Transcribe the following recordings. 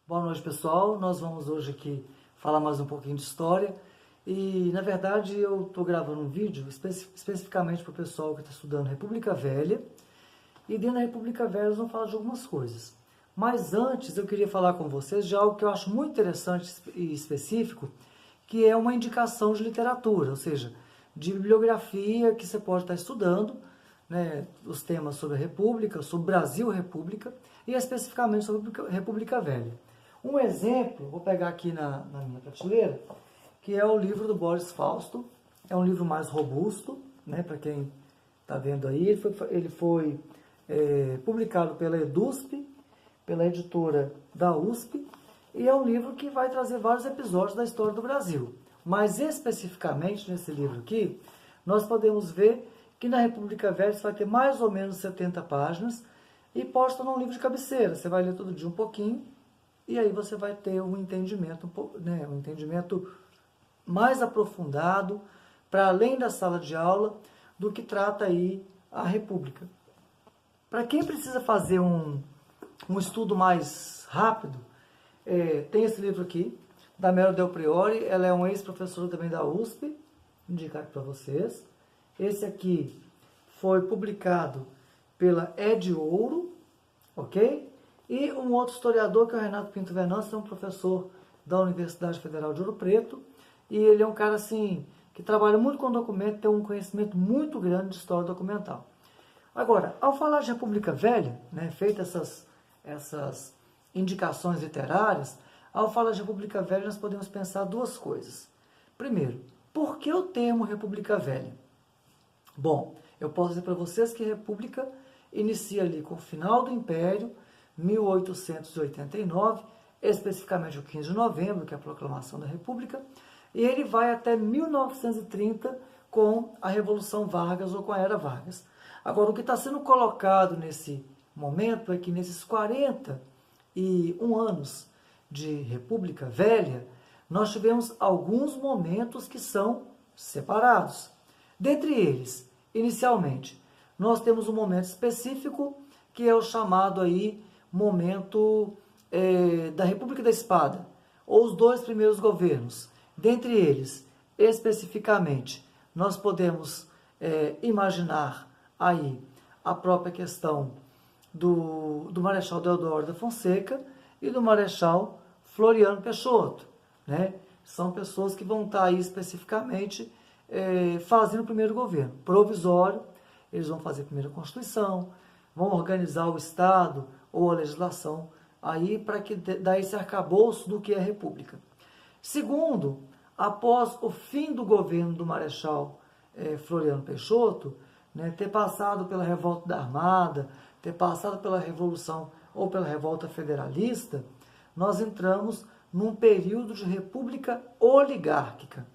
Boa noite, pessoal. Nós vamos hoje aqui falar mais um pouquinho de história. E, na verdade, eu estou gravando um vídeo especificamente para o pessoal que está estudando República Velha. E dentro da República Velha nós vamos falar de algumas coisas. Mas antes eu queria falar com vocês de algo que eu acho muito interessante e específico, que é uma indicação de literatura, ou seja, de bibliografia que você pode estar estudando, né, os temas sobre a República, sobre Brasil República e especificamente sobre a República Velha. Um exemplo, vou pegar aqui na minha prateleira, que é o livro do Boris Fausto. É um livro mais robusto, né, para quem está vendo aí. Ele foi publicado pela EDUSP, pela editora da USP, e é um livro que vai trazer vários episódios da história do Brasil. Mas especificamente nesse livro aqui, nós podemos ver que na República Velha você vai ter mais ou menos 70 páginas e pode estar num livro de cabeceira. Você vai ler todo dia um pouquinho e aí você vai ter um entendimento, um entendimento mais aprofundado, para além da sala de aula, do que trata aí a República. Para quem precisa fazer um estudo mais rápido, tem esse livro aqui, da Melo Del Priore. Ela é uma ex-professora também da USP, indicar aqui para vocês. Esse aqui foi publicado pela Ed Ouro, ok? E um outro historiador, que é o Renato Pinto Venâncio, é um professor da Universidade Federal de Ouro Preto, e ele é um cara assim que trabalha muito com documento, tem um conhecimento muito grande de história documental. Agora, ao falar de República Velha, né, feitas essas indicações literárias, ao falar de República Velha nós podemos pensar duas coisas. Primeiro, por que o termo República Velha? Bom, eu posso dizer para vocês que a República inicia ali com o final do Império, 1889, especificamente o 15 de novembro, que é a proclamação da República, e ele vai até 1930 com a Revolução Vargas ou com a Era Vargas. Agora, o que está sendo colocado nesse momento é que nesses 41 anos de República Velha, nós tivemos alguns momentos que são separados. Dentre eles, inicialmente, nós temos um momento específico que é o chamado aí momento da República da Espada, ou os dois primeiros governos. Dentre eles, especificamente, nós podemos imaginar aí a própria questão do Marechal Deodoro da Fonseca e do Marechal Floriano Peixoto, né? São pessoas que vão estar aí especificamente fazendo o primeiro governo provisório. Eles vão fazer a primeira Constituição, vão organizar o Estado ou a legislação aí para que dar esse arcabouço do que é a República. Segundo, após o fim do governo do Marechal Floriano Peixoto, né, ter passado pela revolta da Armada, ter passado pela Revolução ou pela Revolta Federalista, nós entramos num período de república oligárquica.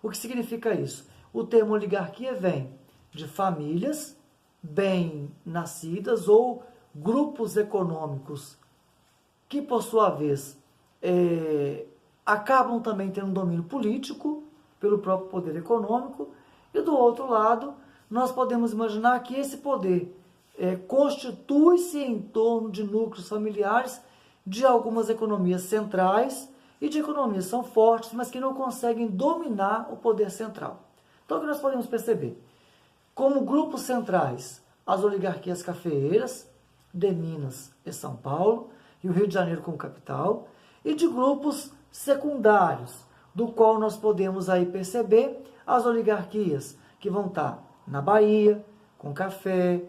O que significa isso? O termo oligarquia vem de famílias bem nascidas ou grupos econômicos que, por sua vez, acabam também tendo um domínio político pelo próprio poder econômico, e do outro lado, nós podemos imaginar que esse poder constitui-se em torno de núcleos familiares de algumas economias centrais e de economias que são fortes, mas que não conseguem dominar o poder central. Então, o que nós podemos perceber? Como grupos centrais, as oligarquias cafeeiras de Minas e São Paulo, e o Rio de Janeiro como capital, e de grupos secundários, do qual nós podemos aí perceber as oligarquias que vão estar na Bahia, com café,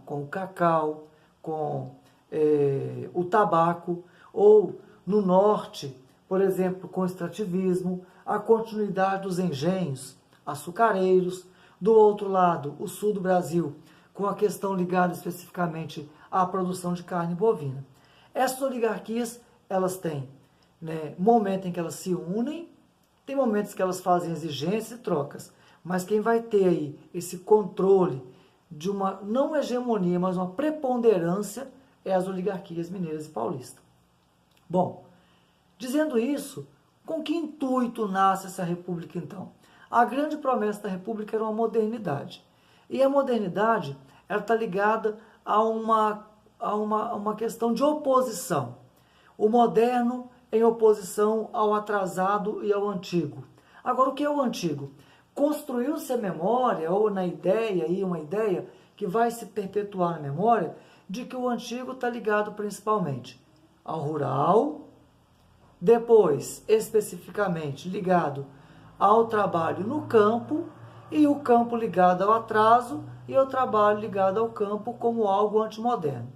com o cacau, com o tabaco, ou no norte, por exemplo, com o extrativismo, a continuidade dos engenhos açucareiros, do outro lado, o sul do Brasil, com a questão ligada especificamente à produção de carne bovina. Essas oligarquias, elas têm momento em que elas se unem, tem momentos que elas fazem exigências e trocas, mas quem vai ter aí esse controle de uma, não hegemonia, mas uma preponderância, é as oligarquias mineiras e paulistas. Bom, dizendo isso, com que intuito nasce essa república então? A grande promessa da república era uma modernidade. E a modernidade está ligada a uma questão de oposição. o moderno em oposição ao atrasado e ao antigo. Agora, o que é o antigo? Construiu-se a memória, ou na ideia, aí uma ideia que vai se perpetuar na memória, de que o antigo está ligado principalmente ao rural, depois, especificamente, ligado ao trabalho no campo, e o campo ligado ao atraso, e o trabalho ligado ao campo como algo antimoderno.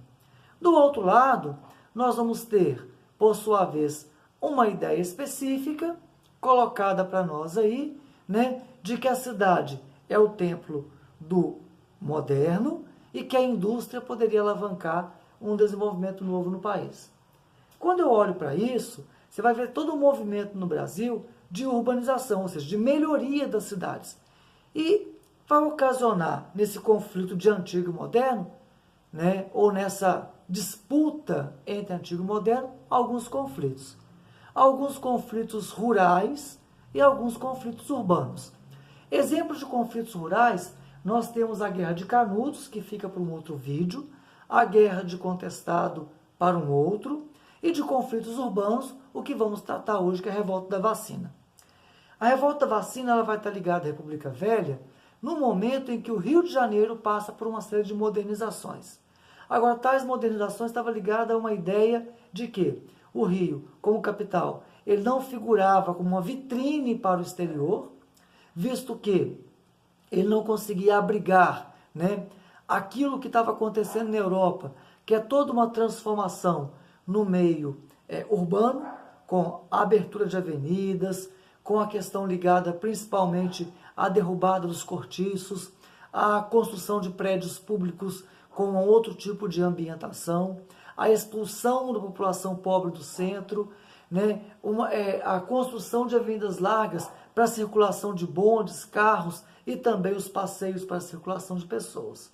Do outro lado, nós vamos ter, por sua vez, uma ideia específica, colocada para nós aí, né, de que a cidade é o templo do moderno e que a indústria poderia alavancar um desenvolvimento novo no país. Quando eu olho para isso, você vai ver todo um movimento no Brasil de urbanização, ou seja, de melhoria das cidades. E vai ocasionar nesse conflito de antigo e moderno, né, ou nessa disputa entre antigo e moderno, alguns conflitos. Alguns conflitos rurais e alguns conflitos urbanos. Exemplos de conflitos rurais, nós temos a Guerra de Canudos, que fica para um outro vídeo, a Guerra de Contestado para um outro, e de conflitos urbanos, o que vamos tratar hoje, que é a Revolta da Vacina. A Revolta da Vacina ela vai estar ligada à República Velha, no momento em que o Rio de Janeiro passa por uma série de modernizações. Agora, tais modernizações estavam ligadas a uma ideia de que o Rio, como capital, ele não figurava como uma vitrine para o exterior, visto que ele não conseguia abrigar, né, aquilo que estava acontecendo na Europa, que é toda uma transformação no meio urbano, com a abertura de avenidas, com a questão ligada principalmente à derrubada dos cortiços, à construção de prédios públicos com outro tipo de ambientação, a expulsão da população pobre do centro, né, a construção de avenidas largas para a circulação de bondes, carros e também os passeios para a circulação de pessoas.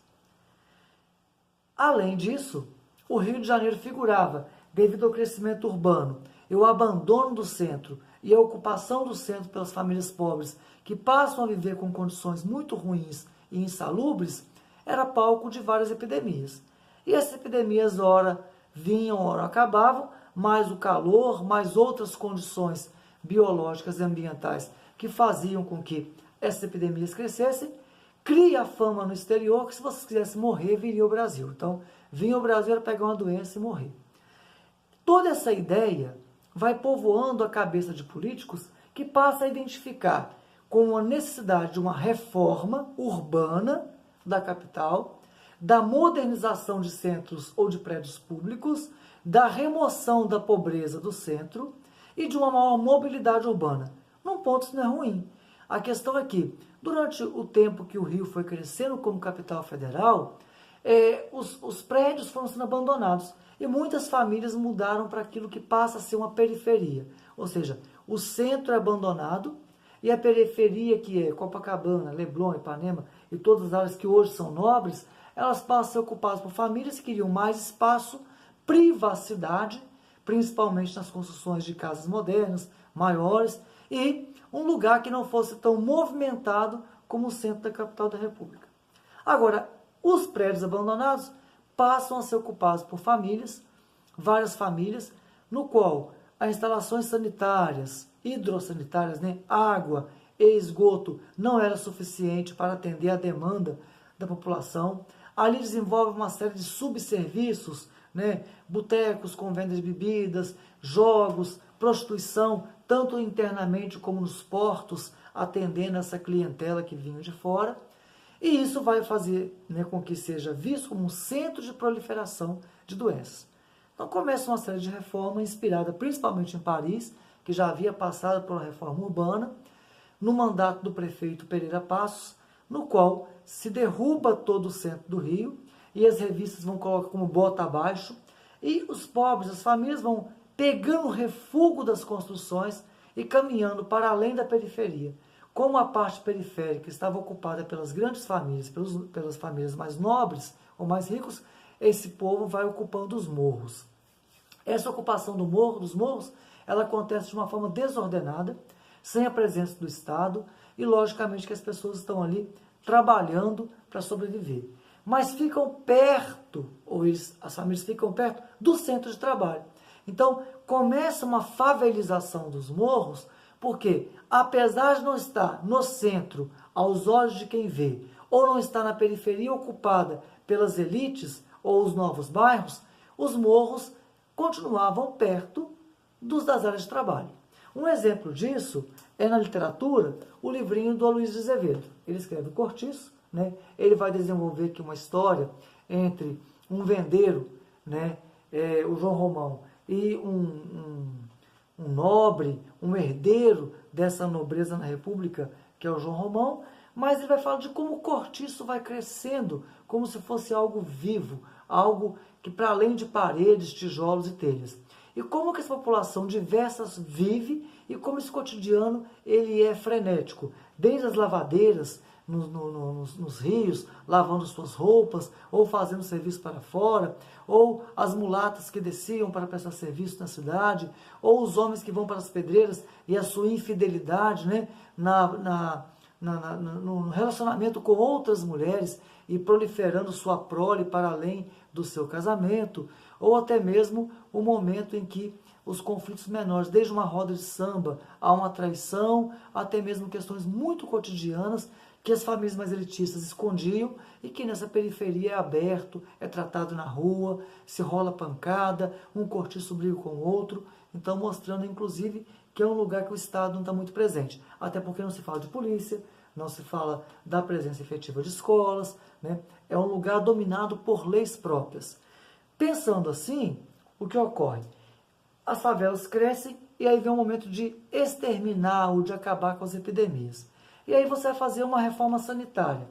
Além disso, o Rio de Janeiro figurava, devido ao crescimento urbano e o abandono do centro e a ocupação do centro pelas famílias pobres, que passam a viver com condições muito ruins e insalubres, era palco de várias epidemias. E essas epidemias, ora vinham, ora acabavam, mais o calor, mais outras condições biológicas e ambientais que faziam com que essas epidemias crescessem, cria a fama no exterior que se você quisesse morrer, viria ao Brasil. Então, vinha ao Brasil, era pegar uma doença e morrer. Toda essa ideia vai povoando a cabeça de políticos que passa a identificar com a necessidade de uma reforma urbana da capital, da modernização de centros ou de prédios públicos, da remoção da pobreza do centro e de uma maior mobilidade urbana. Num ponto isso não é ruim. A questão é que, durante o tempo que o Rio foi crescendo como capital federal, os prédios foram sendo abandonados e muitas famílias mudaram para aquilo que passa a ser uma periferia. Ou seja, o centro é abandonado e a periferia, que é Copacabana, Leblon, Ipanema e todas as áreas que hoje são nobres, elas passam a ser ocupadas por famílias que queriam mais espaço, privacidade, principalmente nas construções de casas modernas, maiores, e um lugar que não fosse tão movimentado como o centro da capital da República. Agora, os prédios abandonados passam a ser ocupados por famílias, várias famílias, no qual as instalações sanitárias, hidrossanitárias, né, água e esgoto não era suficiente para atender a demanda da população. Ali desenvolve uma série de subserviços, né, botecos com venda de bebidas, jogos, prostituição, tanto internamente como nos portos, atendendo essa clientela que vinha de fora. E isso vai fazer, né, com que seja visto como um centro de proliferação de doenças. Então começa uma série de reformas inspirada principalmente em Paris, que já havia passado por uma reforma urbana, no mandato do prefeito Pereira Passos, no qual se derruba todo o centro do Rio e as revistas vão colocar como bota abaixo e os pobres, as famílias vão pegando o refúgio das construções e caminhando para além da periferia. Como a parte periférica estava ocupada pelas grandes famílias, pelas famílias mais nobres ou mais ricos, esse povo vai ocupando os morros. Essa ocupação dos morros, ela acontece de uma forma desordenada, sem a presença do Estado, e logicamente que as pessoas estão ali trabalhando para sobreviver. Mas ficam perto, as famílias ficam perto do centro de trabalho. Então, começa uma favelização dos morros, porque apesar de não estar no centro, aos olhos de quem vê, ou não estar na periferia ocupada pelas elites ou os novos bairros, os morros continuavam perto das áreas de trabalho. Um exemplo disso é na literatura o livrinho do Aloysio de Azevedo. Ele escreve o Cortiço, né? Ele vai desenvolver aqui uma história entre um vendeiro, né? O João Romão, e um nobre, um herdeiro dessa nobreza na República, que é o João Romão, mas ele vai falar de como o cortiço vai crescendo, como se fosse algo vivo, algo que para além de paredes, tijolos e telhas. E como que essa população diversa vive e como esse cotidiano ele é frenético. Desde as lavadeiras, nos rios, lavando suas roupas, ou fazendo serviço para fora, ou as mulatas que desciam para prestar serviço na cidade, ou os homens que vão para as pedreiras e a sua infidelidade, né, no relacionamento com outras mulheres e proliferando sua prole para além do seu casamento, ou até mesmo o momento em que os conflitos menores, desde uma roda de samba a uma traição, até mesmo questões muito cotidianas que as famílias mais elitistas escondiam e que nessa periferia é aberto, é tratado na rua, se rola pancada, um cortiço briga com o outro, então mostrando inclusive que é um lugar que o Estado não está muito presente, até porque não se fala de polícia, não se fala da presença efetiva de escolas, né? É um lugar dominado por leis próprias. Pensando assim, o que ocorre? As favelas crescem e aí vem um momento de exterminar ou de acabar com as epidemias. E aí você vai fazer uma reforma sanitária.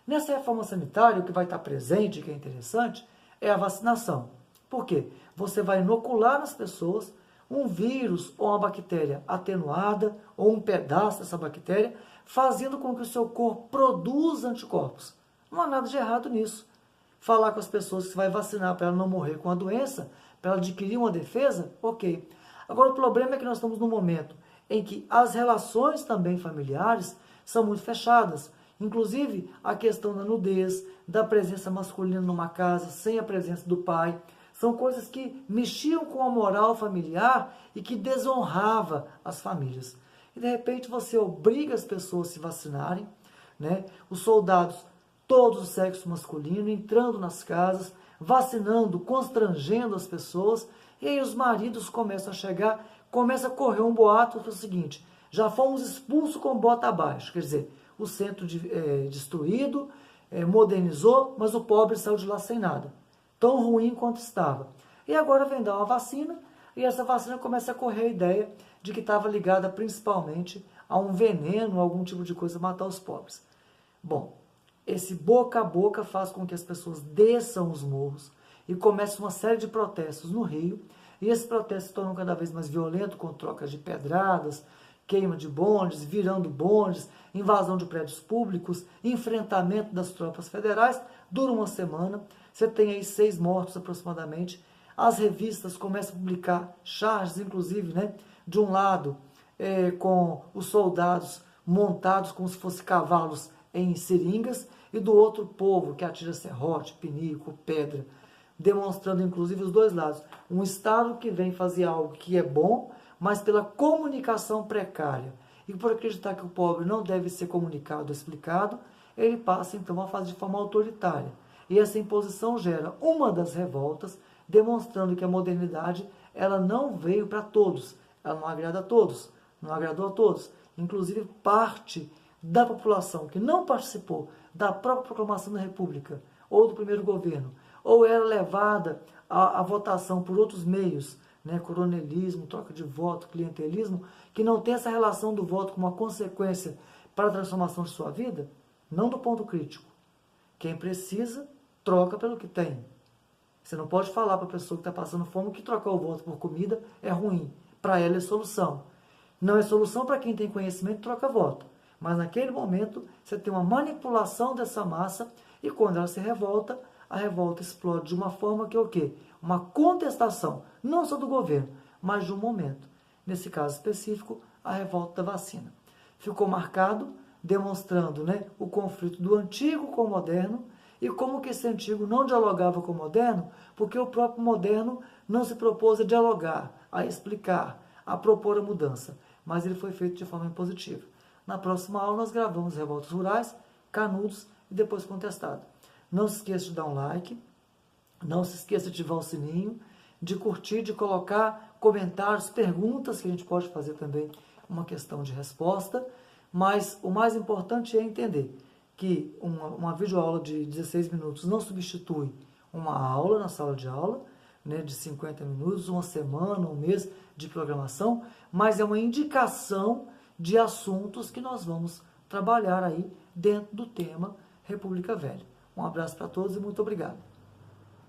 Nessa reforma sanitária, o que vai estar presente, que é interessante, é a vacinação. Por quê? Você vai inocular nas pessoas um vírus ou uma bactéria atenuada ou um pedaço dessa bactéria, fazendo com que o seu corpo produza anticorpos. Não há nada de errado nisso. Falar com as pessoas que você vai vacinar para ela não morrer com a doença, para ela adquirir uma defesa, ok. Agora o problema é que nós estamos num momento em que as relações também familiares são muito fechadas. Inclusive a questão da nudez, da presença masculina numa casa sem a presença do pai, são coisas que mexiam com a moral familiar e que desonrava as famílias. E de repente você obriga as pessoas a se vacinarem, né? Os soldados, todos o sexo masculino, entrando nas casas, vacinando, constrangendo as pessoas, e aí os maridos começam a chegar, começa a correr um boato que é o seguinte: já fomos expulsos com bota abaixo, quer dizer, o centro destruído, modernizou, mas o pobre saiu de lá sem nada, tão ruim quanto estava. E agora vem dar uma vacina, e essa vacina começa a correr a ideia de que estava ligada principalmente a um veneno, algum tipo de coisa matar os pobres. Bom, esse boca a boca faz com que as pessoas desçam os morros e comece uma série de protestos no Rio, e esses protestos se tornam cada vez mais violentos, com trocas de pedradas, queima de bondes, virando bondes, invasão de prédios públicos, enfrentamento das tropas federais, dura uma semana, você tem aí 6 mortos aproximadamente, as revistas começam a publicar charges, inclusive, né, de um lado, com os soldados montados como se fossem cavalos em seringas, e do outro povo que atira serrote, pinico, pedra, demonstrando inclusive os dois lados. Um Estado que vem fazer algo que é bom, mas pela comunicação precária, e por acreditar que o pobre não deve ser comunicado, explicado, ele passa então a fazer de forma autoritária. E essa imposição gera uma das revoltas, demonstrando que a modernidade ela não veio para todos, ela não agrada a todos, não agradou a todos. Inclusive parte da população que não participou da própria proclamação da República ou do primeiro governo, ou era levada à votação por outros meios, né, coronelismo, troca de voto, clientelismo, que não tem essa relação do voto como uma consequência para a transformação de sua vida, não do ponto crítico. Quem precisa, troca pelo que tem. Você não pode falar para a pessoa que está passando fome que trocar o voto por comida é ruim. Para ela é solução. Não é solução para quem tem conhecimento, troca voto. Mas naquele momento, você tem uma manipulação dessa massa e quando ela se revolta, a revolta explode de uma forma que é o quê? Uma contestação, não só do governo, mas de um momento. Nesse caso específico, a revolta da vacina. Ficou marcado, demonstrando, né, o conflito do antigo com o moderno e como que esse antigo não dialogava com o moderno, porque o próprio moderno não se propôs a dialogar, a explicar, a propor a mudança, mas ele foi feito de forma impositiva. Na próxima aula nós gravamos Revoltas Rurais, Canudos e depois Contestado. Não se esqueça de dar um like, não se esqueça de ativar o sininho, de curtir, de colocar comentários, perguntas que a gente pode fazer também, uma questão de resposta, mas o mais importante é entender que uma videoaula de 16 minutos não substitui uma aula na sala de aula, né, de 50 minutos, uma semana, um mês de programação, mas é uma indicação de assuntos que nós vamos trabalhar aí dentro do tema República Velha. Um abraço para todos e muito obrigado.